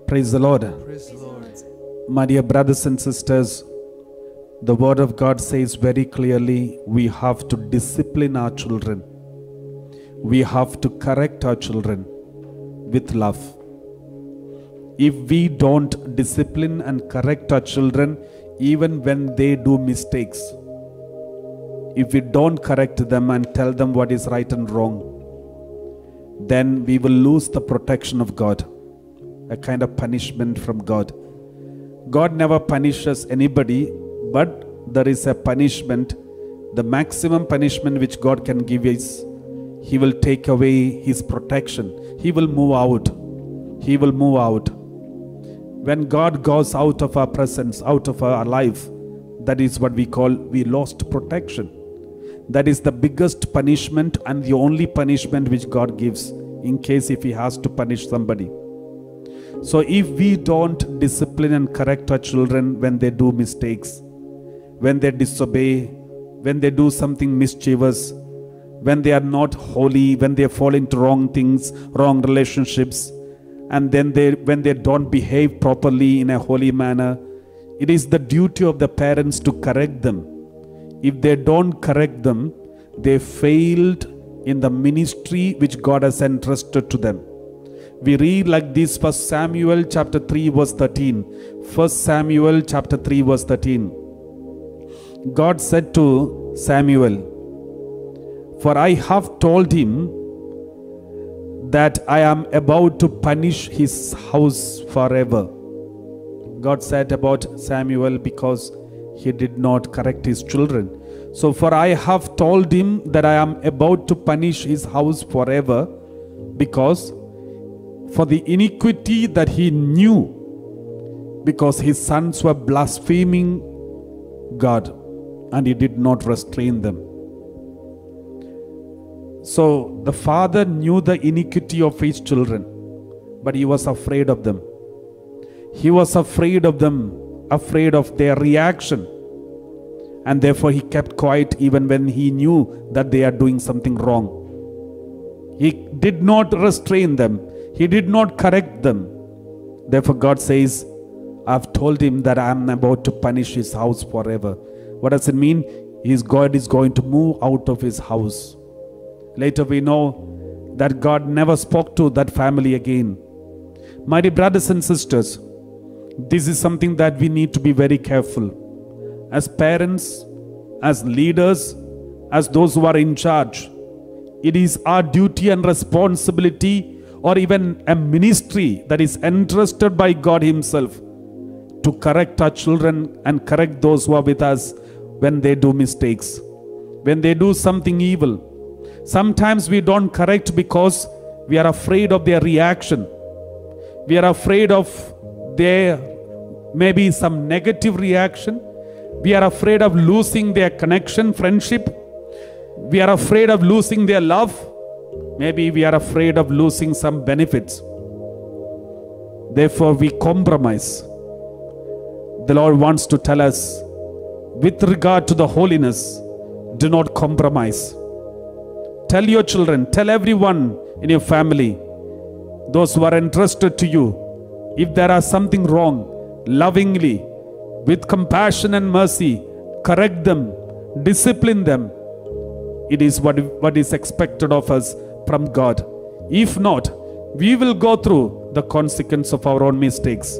Praise the Lord. Praise the Lord. My dear brothers and sisters, the Word of God says very clearly, we have to discipline our children. We have to correct our children with love. If we don't discipline and correct our children, even when they do mistakes, if we don't correct them and tell them what is right and wrong, then we will lose the protection of God, a kind of punishment from God. God never punishes anybody, but there is a punishment. The maximum punishment which God can give is, He will take away His protection. He will move out. He will move out. When God goes out of our presence, out of our life, that is what we call, we lost protection. That is the biggest punishment and the only punishment which God gives in case if He has to punish somebody. So if we don't discipline and correct our children when they do mistakes, when they disobey, when they do something mischievous, when they are not holy, when they fall into wrong things, wrong relationships, and then when they don't behave properly in a holy manner, it is the duty of the parents to correct them. If they don't correct them, they failed in the ministry which God has entrusted to them. We read like this, 1 Samuel chapter 3 verse 13. 1 Samuel chapter 3 verse 13. God said to Samuel, "For I have told him that I am about to punish his house forever." God said about Samuel because he did not correct his children. So, "For I have told him that I am about to punish his house forever, because for the iniquity that he knew, because his sons were blaspheming God, and he did not restrain them." So the father knew the iniquity of his children, but he was afraid of them. He was afraid of them, afraid of their reaction. And therefore he kept quiet even when he knew that they are doing something wrong. He did not restrain them. He did not correct them. Therefore God says, "I've told him that I am about to punish his house forever." What does it mean? God is going to move out of his house. Later we know that God never spoke to that family again. My dear brothers and sisters, this is something that we need to be very careful. As parents, as leaders, as those who are in charge, it is our duty and responsibility, or even a ministry that is entrusted by God Himself, to correct our children and correct those who are with us when they do mistakes, when they do something evil. Sometimes we don't correct because we are afraid of their reaction. We are afraid of their maybe some negative reaction. We are afraid of losing their connection, friendship. We are afraid of losing their love. Maybe we are afraid of losing some benefits. Therefore we compromise. The Lord wants to tell us, with regard to the holiness, do not compromise. Tell your children, tell everyone in your family, those who are entrusted to you, if there is something wrong, lovingly, with compassion and mercy, correct them, discipline them. It is what is expected of us from God. If not, we will go through the consequence of our own mistakes.